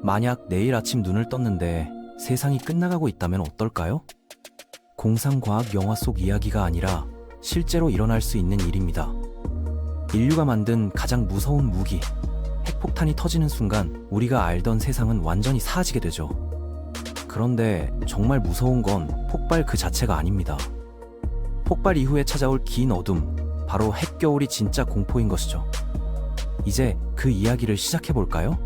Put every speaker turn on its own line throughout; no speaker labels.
만약 내일 아침 눈을 떴는데 세상이 끝나가고 있다면 어떨까요? 공상과학 영화 속 이야기가 아니라 실제로 일어날 수 있는 일입니다. 인류가 만든 가장 무서운 무기, 핵폭탄이 터지는 순간 우리가 알던 세상은 완전히 사라지게 되죠. 그런데 정말 무서운 건 폭발 그 자체가 아닙니다. 폭발 이후에 찾아올 긴 어둠, 바로 핵겨울이 진짜 공포인 것이죠. 이제 그 이야기를 시작해볼까요?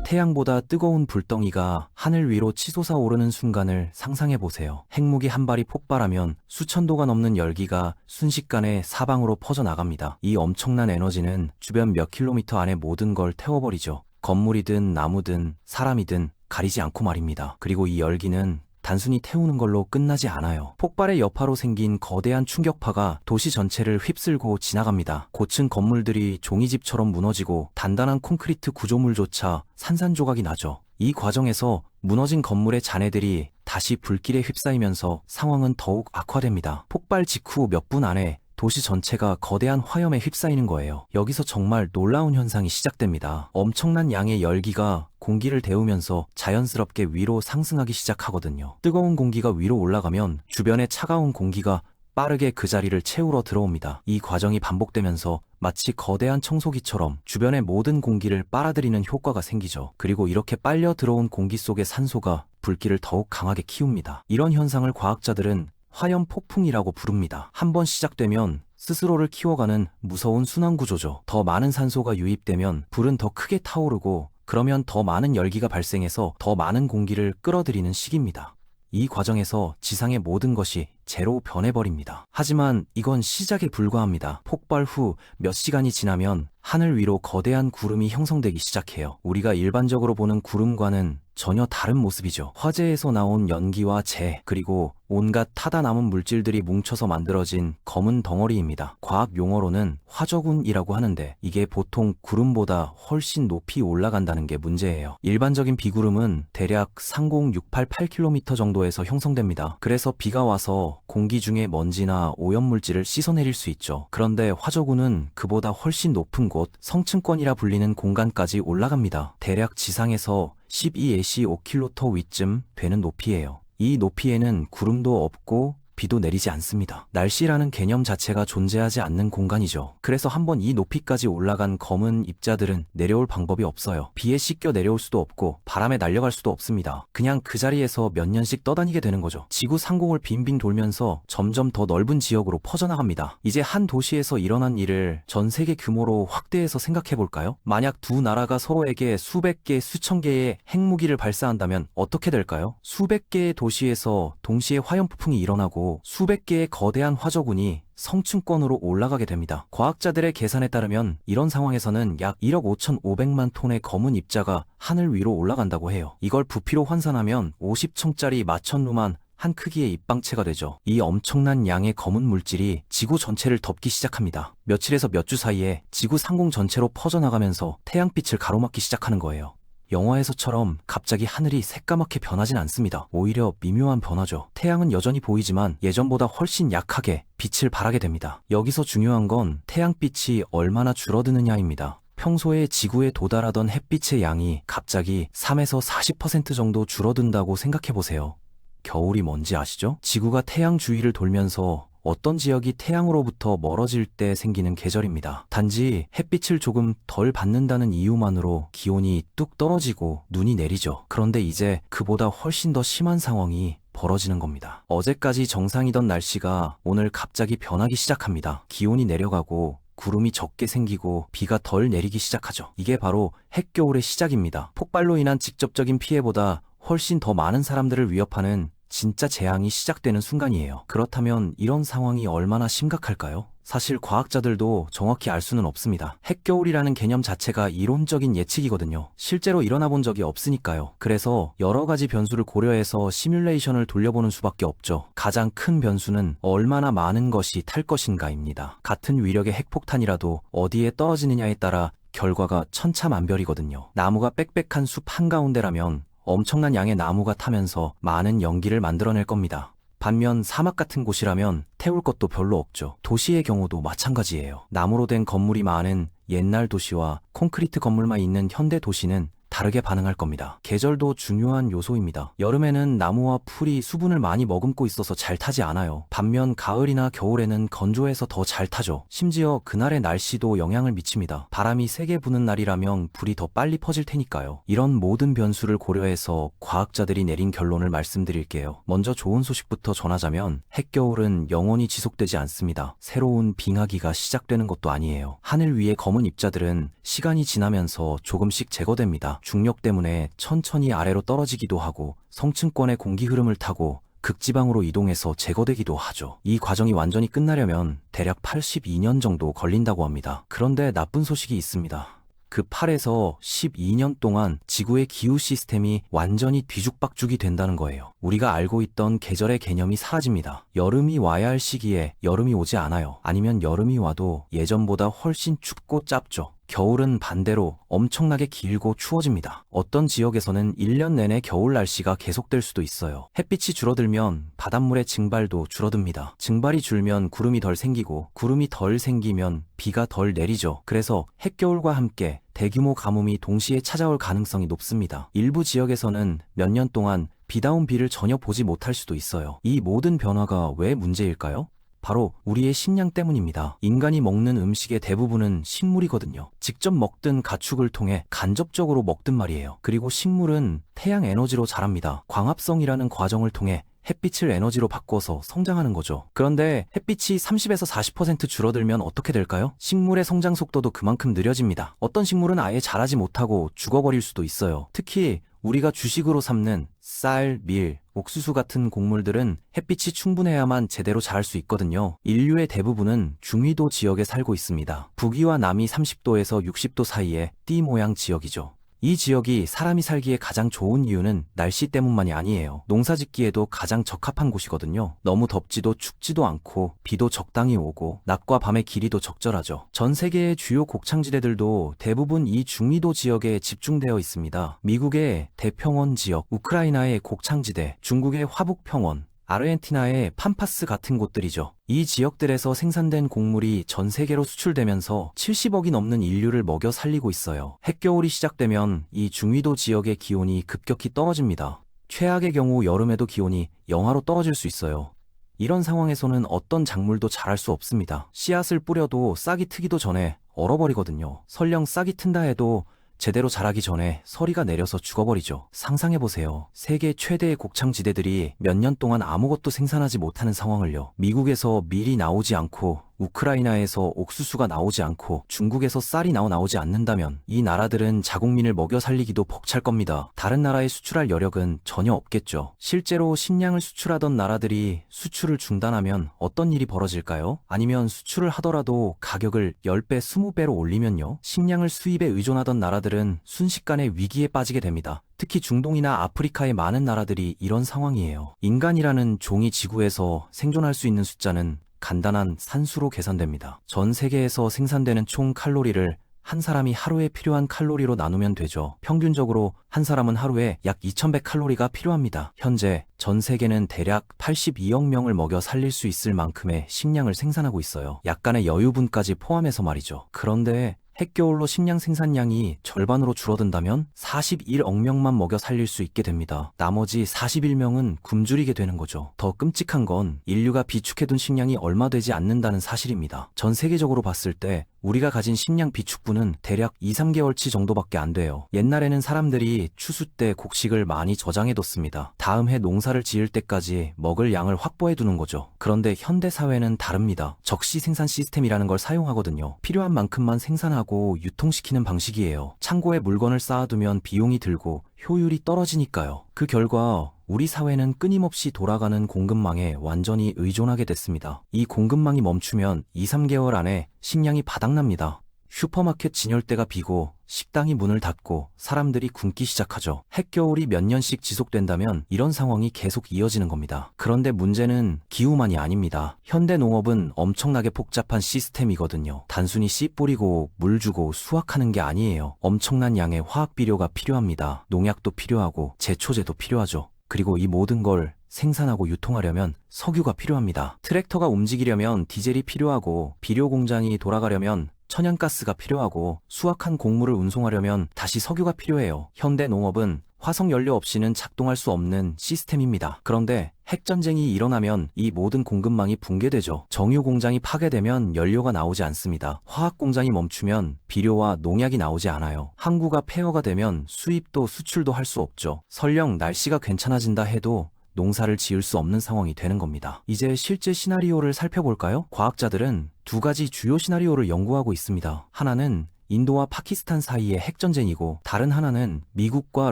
태양보다 뜨거운 불덩이가 하늘 위로 치솟아 오르는 순간을 상상해보세요. 핵무기 한 발이 폭발하면 수천 도가 넘는 열기가 순식간에 사방으로 퍼져나갑니다. 이 엄청난 에너지는 주변 몇 킬로미터 안에 모든 걸 태워버리죠. 건물이든 나무든 사람이든 가리지 않고 말입니다. 그리고 이 열기는 단순히 태우는 걸로 끝나지 않아요. 폭발의 여파로 생긴 거대한 충격파가 도시 전체를 휩쓸고 지나갑니다. 고층 건물들이 종이집처럼 무너지고 단단한 콘크리트 구조물조차 산산조각이 나죠. 이 과정에서 무너진 건물의 잔해들이 다시 불길에 휩싸이면서 상황은 더욱 악화됩니다. 폭발 직후 몇 분 안에 도시 전체가 거대한 화염에 휩싸이는 거예요. 여기서 정말 놀라운 현상이 시작됩니다. 엄청난 양의 열기가 공기를 데우면서 자연스럽게 위로 상승하기 시작하거든요. 뜨거운 공기가 위로 올라가면 주변의 차가운 공기가 빠르게 그 자리를 채우러 들어옵니다. 이 과정이 반복되면서 마치 거대한 청소기처럼 주변의 모든 공기를 빨아들이는 효과가 생기죠. 그리고 이렇게 빨려 들어온 공기 속의 산소가 불길을 더욱 강하게 키웁니다. 이런 현상을 과학자들은 화염 폭풍이라고 부릅니다. 한번 시작되면 스스로를 키워가는 무서운 순환구조죠. 더 많은 산소가 유입되면 불은 더 크게 타오르고 그러면 더 많은 열기가 발생해서 더 많은 공기를 끌어들이는 식입니다. 이 과정에서 지상의 모든 것이 제로 변해버립니다. 하지만 이건 시작에 불과합니다. 폭발 후 몇 시간이 지나면 하늘 위로 거대한 구름이 형성되기 시작해요. 우리가 일반적으로 보는 구름과는 전혀 다른 모습이죠. 화재에서 나온 연기와 재, 그리고 온갖 타다 남은 물질들이 뭉쳐서 만들어진 검은 덩어리입니다. 과학 용어로는 화저군이라고 하는데 이게 보통 구름보다 훨씬 높이 올라간다는 게 문제예요. 일반적인 비구름은 대략 상공 688km 정도에서 형성됩니다. 그래서 비가 와서 공기 중에 먼지나 오염물질을 씻어내릴 수 있죠. 그런데 화저군은 그보다 훨씬 높은 곳, 성층권이라 불리는 공간까지 올라갑니다. 대략 지상에서 12에시 5km 위쯤 되는 높이예요. 이 높이에는 구름도 없고 비도 내리지 않습니다. 날씨라는 개념 자체가 존재하지 않는 공간이죠. 그래서 한번 이 높이까지 올라간 검은 입자들은 내려올 방법이 없어요. 비에 씻겨 내려올 수도 없고 바람에 날아갈 수도 없습니다. 그냥 그 자리에서 몇 년씩 떠다니게 되는 거죠. 지구 상공을 빙빙 돌면서 점점 더 넓은 지역으로 퍼져나갑니다. 이제 한 도시에서 일어난 일을 전 세계 규모로 확대해서 생각해볼까요? 만약 두 나라가 서로에게 수백 개, 수천 개의 핵무기를 발사한다면 어떻게 될까요? 수백 개의 도시에서 동시에 화염폭풍이 일어나고 수백 개의 거대한 화저군이 성층권으로 올라가게 됩니다. 과학자들의 계산에 따르면 이런 상황에서는 약 1억 5,500만 톤의 검은 입자가 하늘 위로 올라간다고 해요. 이걸 부피로 환산하면 50층짜리 마천루만 한 크기의 입방체가 되죠. 이 엄청난 양의 검은 물질이 지구 전체를 덮기 시작합니다. 며칠에서 몇 주 사이에 지구 상공 전체로 퍼져나가면서 태양빛을 가로막기 시작하는 거예요. 영화에서처럼 갑자기 하늘이 새까맣게 변하진 않습니다. 오히려 미묘한 변화죠. 태양은 여전히 보이지만 예전보다 훨씬 약하게 빛을 발하게 됩니다. 여기서 중요한 건 태양빛이 얼마나 줄어드느냐입니다. 평소에 지구에 도달하던 햇빛의 양이 갑자기 3에서 40% 정도 줄어든다고 생각해보세요. 겨울이 뭔지 아시죠? 지구가 태양 주위를 돌면서 어떤 지역이 태양으로부터 멀어질 때 생기는 계절입니다. 단지 햇빛을 조금 덜 받는다는 이유만으로 기온이 뚝 떨어지고 눈이 내리죠. 그런데 이제 그보다 훨씬 더 심한 상황이 벌어지는 겁니다. 어제까지 정상이던 날씨가 오늘 갑자기 변하기 시작합니다. 기온이 내려가고 구름이 적게 생기고 비가 덜 내리기 시작하죠. 이게 바로 핵겨울의 시작입니다. 폭발로 인한 직접적인 피해보다 훨씬 더 많은 사람들을 위협하는 진짜 재앙이 시작되는 순간이에요. 그렇다면 이런 상황이 얼마나 심각할까요? 사실 과학자들도 정확히 알 수는 없습니다. 핵겨울이라는 개념 자체가 이론적인 예측이거든요. 실제로 일어나 본 적이 없으니까요. 그래서 여러 가지 변수를 고려해서 시뮬레이션을 돌려보는 수밖에 없죠. 가장 큰 변수는 얼마나 많은 것이 탈 것인가입니다. 같은 위력의 핵폭탄이라도 어디에 떨어지느냐에 따라 결과가 천차만별이거든요. 나무가 빽빽한 숲 한가운데라면 엄청난 양의 나무가 타면서 많은 연기를 만들어낼 겁니다. 반면 사막 같은 곳이라면 태울 것도 별로 없죠. 도시의 경우도 마찬가지예요. 나무로 된 건물이 많은 옛날 도시와 콘크리트 건물만 있는 현대 도시는 다르게 반응할 겁니다. 계절도 중요한 요소입니다. 여름에는 나무와 풀이 수분을 많이 머금고 있어서 잘 타지 않아요. 반면 가을이나 겨울에는 건조해서 더 잘 타죠. 심지어 그날의 날씨도 영향을 미칩니다. 바람이 세게 부는 날이라면 불이 더 빨리 퍼질 테니까요. 이런 모든 변수를 고려해서 과학자들이 내린 결론을 말씀드릴게요. 먼저 좋은 소식부터 전하자면 핵겨울은 영원히 지속되지 않습니다. 새로운 빙하기가 시작되는 것도 아니에요. 하늘 위의 검은 입자들은 시간이 지나면서 조금씩 제거됩니다. 중력 때문에 천천히 아래로 떨어지기도 하고 성층권의 공기 흐름을 타고 극지방으로 이동해서 제거되기도 하죠. 이 과정이 완전히 끝나려면 대략 82년 정도 걸린다고 합니다. 그런데 나쁜 소식이 있습니다. 그 8에서 12년 동안 지구의 기후 시스템이 완전히 뒤죽박죽이 된다는 거예요. 우리가 알고 있던 계절의 개념이 사라집니다. 여름이 와야 할 시기에 여름이 오지 않아요. 아니면 여름이 와도 예전보다 훨씬 춥고 짧죠. 겨울은 반대로 엄청나게 길고 추워집니다. 어떤 지역에서는 1년 내내 겨울 날씨가 계속될 수도 있어요. 햇빛이 줄어들면 바닷물의 증발도 줄어듭니다. 증발이 줄면 구름이 덜 생기고 구름이 덜 생기면 비가 덜 내리죠. 그래서 핵겨울과 함께 대규모 가뭄이 동시에 찾아올 가능성이 높습니다. 일부 지역에서는 몇 년 동안 비다운 비를 전혀 보지 못할 수도 있어요. 이 모든 변화가 왜 문제일까요? 바로 우리의 식량 때문입니다. 인간이 먹는 음식의 대부분은 식물이거든요. 직접 먹든 가축을 통해 간접적으로 먹든 말이에요. 그리고 식물은 태양 에너지로 자랍니다. 광합성이라는 과정을 통해 햇빛을 에너지로 바꿔서 성장하는 거죠. 그런데 햇빛이 30에서 40% 줄어들면 어떻게 될까요? 식물의 성장 속도도 그만큼 느려집니다. 어떤 식물은 아예 자라지 못하고 죽어버릴 수도 있어요. 특히 우리가 주식으로 삼는 쌀, 밀, 옥수수 같은 곡물들은 햇빛이 충분해야만 제대로 자랄 수 있거든요. 인류의 대부분은 중위도 지역에 살고 있습니다. 북위와 남위 30도에서 60도 사이의 띠 모양 지역이죠. 이 지역이 사람이 살기에 가장 좋은 이유는 날씨 때문만이 아니에요. 농사짓기에도 가장 적합한 곳이거든요. 너무 덥지도 춥지도 않고 비도 적당히 오고 낮과 밤의 길이도 적절하죠. 전 세계의 주요 곡창지대들도 대부분 이 중위도 지역에 집중되어 있습니다. 미국의 대평원 지역, 우크라이나의 곡창지대, 중국의 화북평원, 아르헨티나의 팜파스 같은 곳들이죠. 이 지역들에서 생산된 곡물이 전 세계로 수출되면서 70억이 넘는 인류를 먹여 살리고 있어요. 핵겨울이 시작되면 이 중위도 지역의 기온이 급격히 떨어집니다. 최악의 경우 여름에도 기온이 영하로 떨어질 수 있어요. 이런 상황에서는 어떤 작물도 자랄 수 없습니다. 씨앗을 뿌려도 싹이 트기도 전에 얼어버리거든요. 설령 싹이 튼다 해도 제대로 자라기 전에 서리가 내려서 죽어버리죠. 상상해보세요. 세계 최대의 곡창지대들이 몇 년 동안 아무것도 생산하지 못하는 상황을요. 미국에서 밀이 나오지 않고 우크라이나에서 옥수수가 나오지 않고 중국에서 쌀이 나오지 않는다면 이 나라들은 자국민을 먹여 살리기도 벅찰 겁니다. 다른 나라에 수출할 여력은 전혀 없겠죠. 실제로 식량을 수출하던 나라들이 수출을 중단하면 어떤 일이 벌어질까요? 아니면 수출을 하더라도 가격을 10배, 20배로 올리면요. 식량을 수입에 의존하던 나라들은 순식간에 위기에 빠지게 됩니다. 특히 중동이나 아프리카의 많은 나라들이 이런 상황이에요. 인간이라는 종이 지구에서 생존할 수 있는 숫자는 간단한 산수로 계산됩니다. 전 세계에서 생산되는 총 칼로리를 한 사람이 하루에 필요한 칼로리로 나누면 되죠. 평균적으로 한 사람은 하루에 약 2100칼로리가 필요합니다. 현재 전 세계는 대략 82억 명을 먹여 살릴 수 있을 만큼의 식량을 생산하고 있어요. 약간의 여유분까지 포함해서 말이죠. 그런데 핵겨울로 식량 생산량이 절반으로 줄어든다면 41억 명만 먹여 살릴 수 있게 됩니다. 나머지 41명은 굶주리게 되는 거죠. 더 끔찍한 건 인류가 비축해둔 식량이 얼마 되지 않는다는 사실입니다. 전 세계적으로 봤을 때 우리가 가진 식량 비축분은 대략 2-3개월치 정도밖에 안 돼요. 옛날에는 사람들이 추수 때 곡식을 많이 저장해뒀습니다. 다음 해 농사를 지을 때까지 먹을 양을 확보해두는 거죠. 그런데 현대 사회는 다릅니다. 적시 생산 시스템이라는 걸 사용하거든요. 필요한 만큼만 생산하고 유통시키는 방식이에요. 창고에 물건을 쌓아두면 비용이 들고 효율이 떨어지니까요. 그 결과 우리 사회는 끊임없이 돌아가는 공급망에 완전히 의존하게 됐습니다. 이 공급망이 멈추면 2-3개월 안에 식량이 바닥납니다. 슈퍼마켓 진열대가 비고 식당이 문을 닫고 사람들이 굶기 시작하죠. 핵겨울이 몇 년씩 지속된다면 이런 상황이 계속 이어지는 겁니다. 그런데 문제는 기후만이 아닙니다. 현대 농업은 엄청나게 복잡한 시스템이거든요. 단순히 씨 뿌리고 물 주고 수확하는 게 아니에요. 엄청난 양의 화학 비료가 필요합니다. 농약도 필요하고 제초제도 필요하죠. 그리고 이 모든 걸 생산하고 유통하려면 석유가 필요합니다. 트랙터가 움직이려면 디젤이 필요하고 비료 공장이 돌아가려면 천연가스가 필요하고 수확한 곡물을 운송하려면 다시 석유가 필요해요. 현대 농업은 화석 연료 없이는 작동할 수 없는 시스템입니다. 그런데 핵전쟁이 일어나면 이 모든 공급망이 붕괴되죠. 정유 공장이 파괴되면 연료가 나오지 않습니다. 화학 공장이 멈추면 비료와 농약이 나오지 않아요. 항구가 폐허가 되면 수입도 수출도 할 수 없죠. 설령 날씨가 괜찮아진다 해도 농사를 지을 수 없는 상황이 되는 겁니다. 이제 실제 시나리오를 살펴볼까요? 과학자들은 두 가지 주요 시나리오를 연구하고 있습니다. 하나는 인도와 파키스탄 사이의 핵전쟁이고 다른 하나는 미국과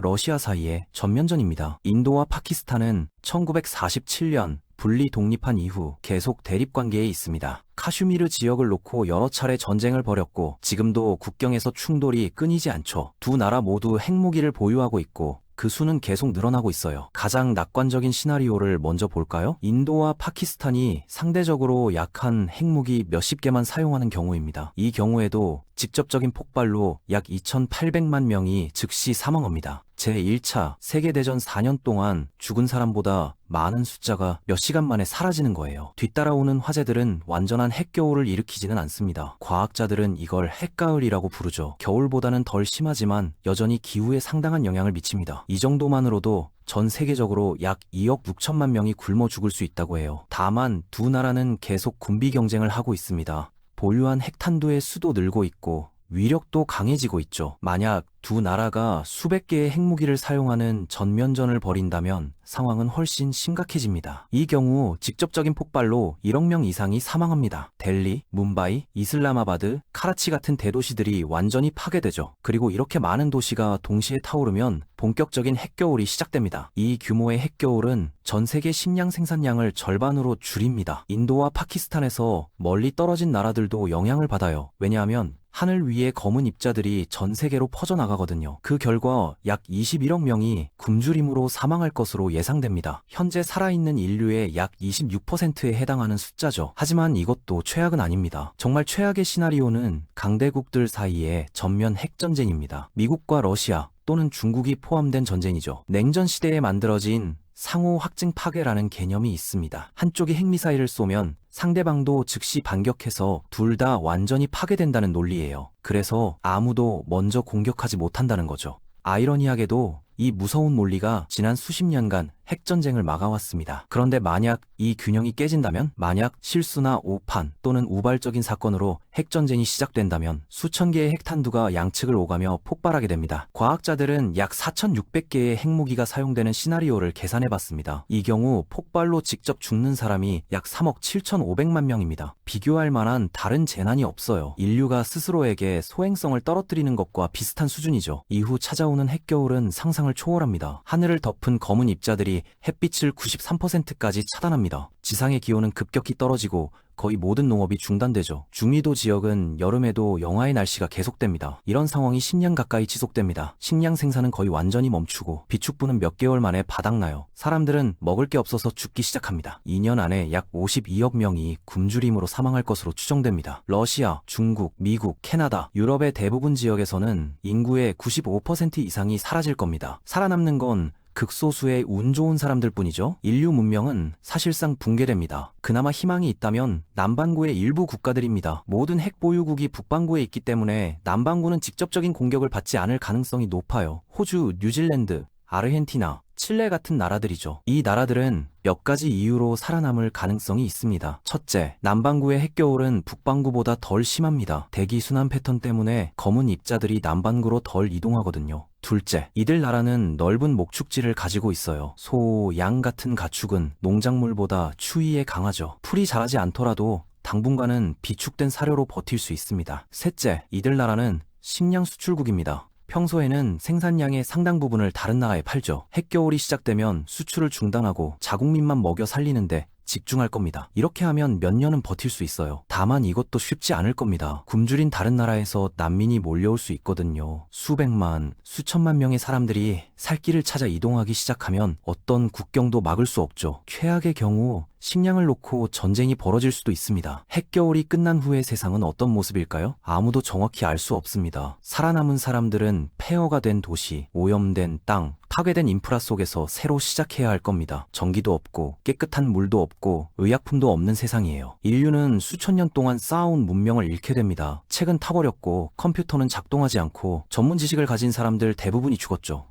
러시아 사이의 전면전입니다. 인도와 파키스탄은 1947년 분리 독립한 이후 계속 대립관계에 있습니다. 카슈미르 지역을 놓고 여러 차례 전쟁을 벌였고 지금도 국경에서 충돌이 끊이지 않죠. 두 나라 모두 핵무기를 보유하고 있고 그 수는 계속 늘어나고 있어요. 가장 낙관적인 시나리오를 먼저 볼까요? 인도와 파키스탄이 상대적으로 약한 핵무기 몇십 개만 사용하는 경우입니다. 이 경우에도 직접적인 폭발로 약 2,800만 명이 즉시 사망합니다. 제1차 세계대전 4년 동안 죽은 사람보다 많은 숫자가 몇 시간 만에 사라지는 거예요. 뒤따라오는 화재들은 완전한 핵겨울을 일으키지는 않습니다. 과학자들은 이걸 핵가을이라고 부르죠. 겨울보다는 덜 심하지만 여전히 기후에 상당한 영향을 미칩니다. 이 정도만으로도 전 세계적으로 약 2억 6천만 명이 굶어 죽을 수 있다고 해요. 다만 두 나라는 계속 군비 경쟁을 하고 있습니다. 보유한 핵탄두의 수도 늘고 있고 위력도 강해지고 있죠. 만약 두 나라가 수백 개의 핵무기를 사용하는 전면전을 벌인다면 상황은 훨씬 심각해집니다. 이 경우 직접적인 폭발로 1억 명 이상이 사망합니다. 델리, 뭄바이, 이슬라마바드, 카라치 같은 대도시들이 완전히 파괴되죠. 그리고 이렇게 많은 도시가 동시에 타오르면 본격적인 핵겨울이 시작됩니다. 이 규모의 핵겨울은 전 세계 식량 생산량을 절반으로 줄입니다. 인도와 파키스탄에서 멀리 떨어진 나라들도 영향을 받아요. 왜냐하면 하늘 위에 검은 입자들이 전 세계로 퍼져나가거든요. 그 결과 약 21억 명이 굶주림으로 사망할 것으로 예상됩니다. 현재 살아있는 인류의 약 26%에 해당하는 숫자죠. 하지만 이것도 최악은 아닙니다. 정말 최악의 시나리오는 강대국들 사이의 전면 핵전쟁입니다. 미국과 러시아 또는 중국이 포함된 전쟁이죠. 냉전 시대에 만들어진 상호 확증 파괴라는 개념이 있습니다. 한쪽이 핵미사일을 쏘면 상대방도 즉시 반격해서 둘 다 완전히 파괴된다는 논리예요. 그래서 아무도 먼저 공격하지 못한다는 거죠. 아이러니하게도 이 무서운 논리가 지난 수십 년간 핵전쟁을 막아왔습니다. 그런데 만약 이 균형이 깨진다면, 만약 실수나 오판 또는 우발적인 사건으로 핵전쟁이 시작된다면 수천 개의 핵탄두가 양측을 오가며 폭발하게 됩니다. 과학자들은 약 4,600개의 핵무기가 사용되는 시나리오를 계산해봤습니다. 이 경우 폭발로 직접 죽는 사람이 약 3억 7,500만 명입니다. 비교할 만한 다른 재난이 없어요. 인류가 스스로에게 소행성을 떨어뜨리는 것과 비슷한 수준이죠. 이후 찾아오는 핵겨울은 상상을 초월합니다. 하늘을 덮은 검은 입자들이 햇빛을 93%까지 차단합니다. 지상의 기온은 급격히 떨어지고 거의 모든 농업이 중단되죠. 중위도 지역은 여름에도 영하의 날씨가 계속됩니다. 이런 상황이 10년 가까이 지속됩니다. 식량 생산은 거의 완전히 멈추고 비축부는 몇 개월 만에 바닥나요. 사람들은 먹을 게 없어서 죽기 시작합니다. 2년 안에 약 52억 명이 굶주림으로 사망할 것으로 추정됩니다. 러시아, 중국, 미국, 캐나다, 유럽의 대부분 지역에서는 인구의 95% 이상이 사라질 겁니다. 살아남는 건 극소수의 운 좋은 사람들 뿐이죠. 인류 문명은 사실상 붕괴됩니다. 그나마 희망이 있다면 남반구의 일부 국가들입니다. 모든 핵 보유국이 북반구에 있기 때문에 남반구는 직접적인 공격을 받지 않을 가능성이 높아요. 호주, 뉴질랜드, 아르헨티나, 칠레 같은 나라들이죠. 이 나라들은 몇 가지 이유로 살아남을 가능성이 있습니다. 첫째, 남반구의 핵겨울은 북반구보다 덜 심합니다. 대기 순환 패턴 때문에 검은 입자들이 남반구로 덜 이동하거든요. 둘째, 이들 나라는 넓은 목축지를 가지고 있어요. 소, 양 같은 가축은 농작물보다 추위에 강하죠. 풀이 자라지 않더라도 당분간은 비축된 사료로 버틸 수 있습니다. 셋째, 이들 나라는 식량 수출국입니다. 평소에는 생산량의 상당 부분을 다른 나라에 팔죠. 핵겨울이 시작되면 수출을 중단하고 자국민만 먹여 살리는데 집중할 겁니다. 이렇게 하면 몇 년은 버틸 수 있어요. 다만 이것도 쉽지 않을 겁니다. 굶주린 다른 나라에서 난민이 몰려올 수 있거든요. 수백만, 수천만 명의 사람들이 살 길을 찾아 이동하기 시작하면 어떤 국경도 막을 수 없죠. 최악의 경우 식량을 놓고 전쟁이 벌어질 수도 있습니다. 핵겨울이 끝난 후의 세상은 어떤 모습일까요? 아무도 정확히 알 수 없습니다. 살아남은 사람들은 폐허가 된 도시, 오염된 땅, 파괴된 인프라 속에서 새로 시작해야 할 겁니다. 전기도 없고 깨끗한 물도 없고 없고 의약품도 없는 세상이에요. 인류는 수천 년 동안 쌓아온 문명을 잃게 됩니다. 책은 타버렸고 컴퓨터는 작동하지 않고 전문 지식을 가진 사람들 대부분이 죽었죠.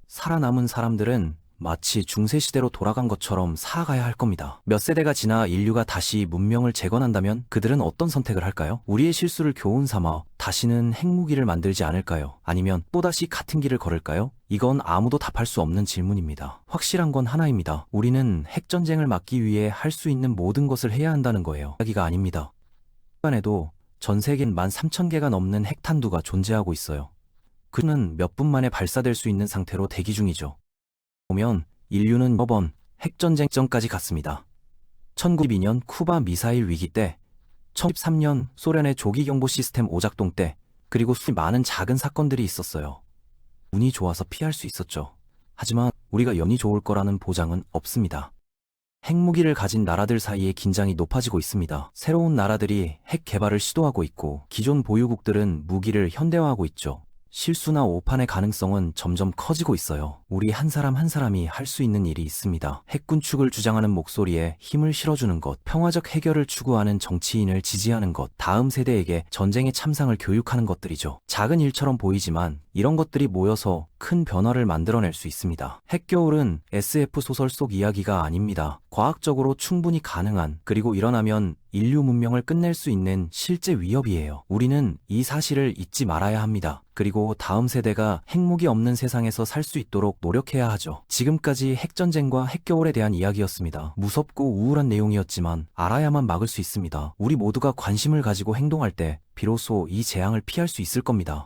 살아남은 사람들은 마치 중세시대로 돌아간 것처럼 살아가야 할 겁니다. 몇 세대가 지나 인류가 다시 문명을 재건한다면 그들은 어떤 선택을 할까요? 우리의 실수를 교훈 삼아 다시는 핵무기를 만들지 않을까요? 아니면 또다시 같은 길을 걸을까요? 이건 아무도 답할 수 없는 질문입니다. 확실한 건 하나입니다. 우리는 핵전쟁을 막기 위해 할 수 있는 모든 것을 해야 한다는 거예요. 이야기가 아닙니다. 시간에도 전 세계엔 13,000개가 넘는 핵탄두가 존재하고 있어요. 그는 몇 분 만에 발사될 수 있는 상태로 대기 중이죠. 보면 인류는 여러 번 핵전쟁 전까지 갔습니다. 1992년 쿠바 미사일 위기 때, 2013년 소련의 조기경보 시스템 오작동 때, 그리고 많은 작은 사건들이 있었어요. 운이 좋아서 피할 수 있었죠. 하지만 우리가 운이 좋을 거라는 보장은 없습니다. 핵무기를 가진 나라들 사이의 긴장이 높아지고 있습니다. 새로운 나라들이 핵 개발을 시도하고 있고 기존 보유국들은 무기를 현대화하고 있죠. 실수나 오판의 가능성은 점점 커지고 있어요. 우리 한 사람 한 사람이 할 수 있는 일이 있습니다. 핵군축을 주장하는 목소리에 힘을 실어주는 것, 평화적 해결을 추구하는 정치인을 지지하는 것, 다음 세대에게 전쟁의 참상을 교육하는 것들이죠. 작은 일처럼 보이지만 이런 것들이 모여서 큰 변화를 만들어낼 수 있습니다. 핵겨울은 SF 소설 속 이야기가 아닙니다. 과학적으로 충분히 가능한, 그리고 일어나면 인류 문명을 끝낼 수 있는 실제 위협이에요. 우리는 이 사실을 잊지 말아야 합니다. 그리고 다음 세대가 핵무기 없는 세상에서 살 수 있도록 노력해야 하죠. 지금까지 핵전쟁과 핵겨울에 대한 이야기였습니다. 무섭고 우울한 내용이었지만 알아야만 막을 수 있습니다. 우리 모두가 관심을 가지고 행동할 때 비로소 이 재앙을 피할 수 있을 겁니다.